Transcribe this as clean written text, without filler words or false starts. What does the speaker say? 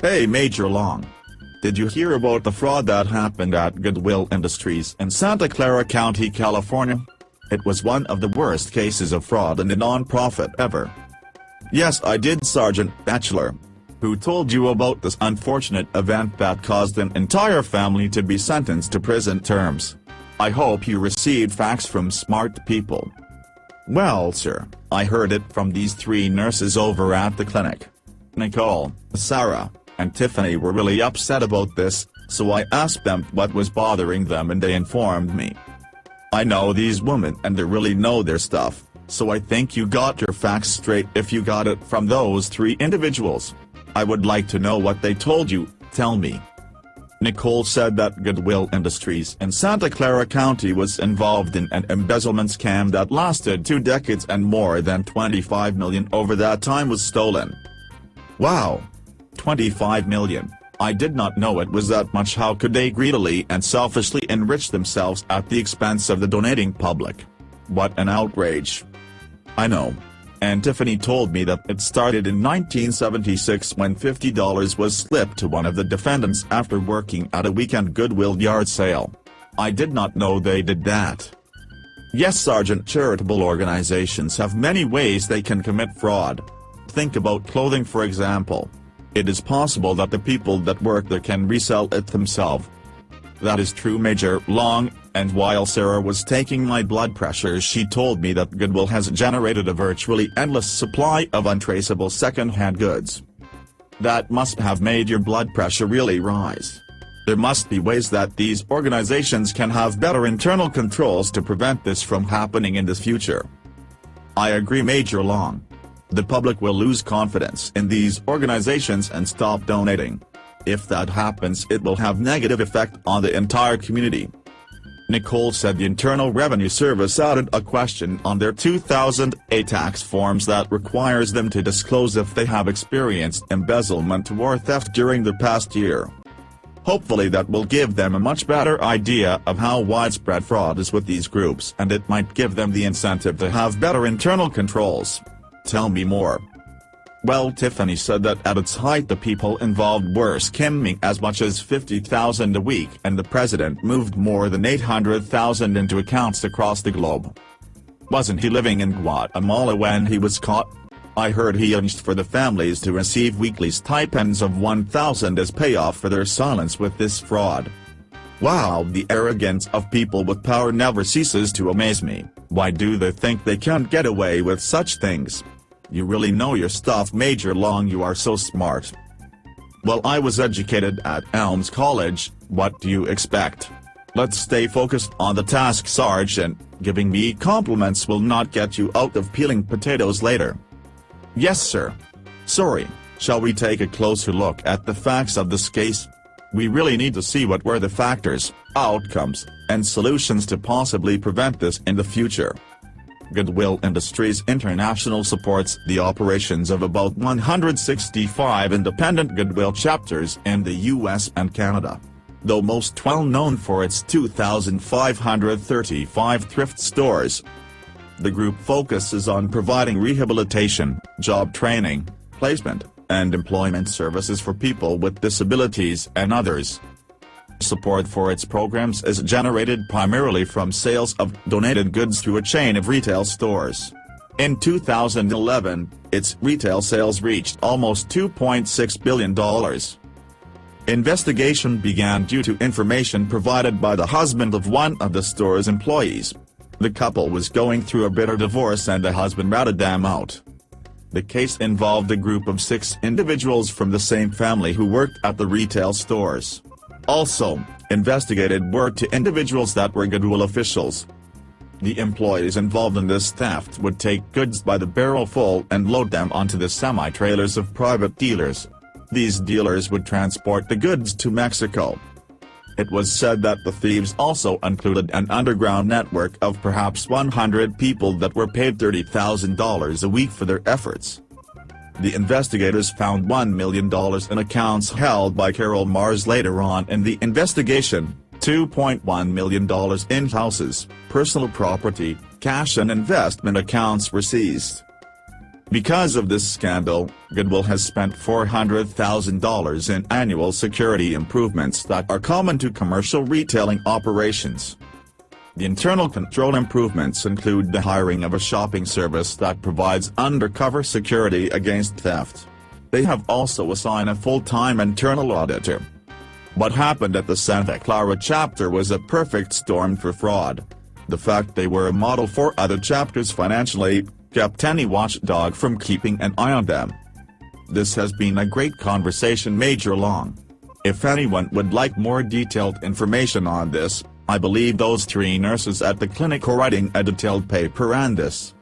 Hey Major Long. Did you hear about the fraud that happened at Goodwill Industries in Santa Clara County, California? It was one of the worst cases of fraud in a non-profit ever. Yes, I did, Sergeant Batchelor. Who told you about this unfortunate event that caused an entire family to be sentenced to prison terms? I hope you received facts from smart people. Well, sir, I heard it from these three nurses over at the clinic. Nicole, Sarah, and Tiffany were really upset about this, so I asked them what was bothering them and they informed me. I know these women and they really know their stuff, so I think you got your facts straight if you got it from those three individuals. I would like to know what they told you, tell me. Nicole said that Goodwill Industries in Santa Clara County was involved in an embezzlement scam that lasted 2 decades and more than $25 million over that time was stolen. Wow! $25 million. I did not know it was that much. How could they greedily and selfishly enrich themselves at the expense of the donating public? What an outrage. I know. And Tiffany told me that it started in 1976 when $50 was slipped to one of the defendants after working at a weekend Goodwill yard sale. I did not know they did that. Yes, Sergeant, charitable organizations have many ways they can commit fraud. Think about clothing, for example. It is possible that the people that work there can resell it themselves. That is true, Major Long, and while Sarah was taking my blood pressure, she told me that Goodwill has generated a virtually endless supply of untraceable second-hand goods. That must have made your blood pressure really rise. There must be ways that these organizations can have better internal controls to prevent this from happening in the future. I agree, Major Long. The public will lose confidence in these organizations and stop donating. If that happens, it will have negative effect on the entire community. Nicole said the Internal Revenue Service added a question on their 2008 tax forms that requires them to disclose if they have experienced embezzlement or theft during the past year. Hopefully that will give them a much better idea of how widespread fraud is with these groups, and it might give them the incentive to have better internal controls. Tell me more. Well, Tiffany said that at its height the people involved were skimming as much as $50,000 a week, and the president moved more than $800,000 into accounts across the globe. Wasn't he living in Guatemala when he was caught? I heard he arranged for the families to receive weekly stipends of $1,000 as payoff for their silence with this fraud. Wow, the arrogance of people with power never ceases to amaze me. Why do they think they can't get away with such things? You really know your stuff, Major Long, you are so smart. Well, I was educated at Elms College, what do you expect? Let's stay focused on the task, Sergeant. Giving me compliments will not get you out of peeling potatoes later. Yes, sir. Sorry, shall we take a closer look at the facts of this case? We really need to see what were the factors, outcomes, and solutions to possibly prevent this in the future. Goodwill Industries International supports the operations of about 165 independent Goodwill chapters in the US and Canada, though most well known for its 2,535 thrift stores. The group focuses on providing rehabilitation, job training, placement, and employment services for people with disabilities and others. Support for its programs is generated primarily from sales of donated goods through a chain of retail stores. In 2011, its retail sales reached almost $2.6 billion. Investigation began due to information provided by the husband of one of the store's employees. The couple was going through a bitter divorce and the husband ratted them out. The case involved a group of 6 individuals from the same family who worked at the retail stores. Also, investigated were 2 individuals that were Goodwill officials. The employees involved in this theft would take goods by the barrel full and load them onto the semi-trailers of private dealers. These dealers would transport the goods to Mexico. It was said that the thieves also included an underground network of perhaps 100 people that were paid $30,000 a week for their efforts. The investigators found $1 million in accounts held by Carol Mars later on in the investigation. $2.1 million in houses, personal property, cash and investment accounts were seized. Because of this scandal, Goodwill has spent $400,000 in annual security improvements that are common to commercial retailing operations. The internal control improvements include the hiring of a shopping service that provides undercover security against theft. They have also assigned a full-time internal auditor. What happened at the Santa Clara chapter was a perfect storm for fraud. The fact they were a model for other chapters financially kept any watchdog from keeping an eye on them. This has been a great conversation Major Long. If anyone would like more detailed information on this, I believe those 3 nurses at the clinic are writing a detailed paper on this.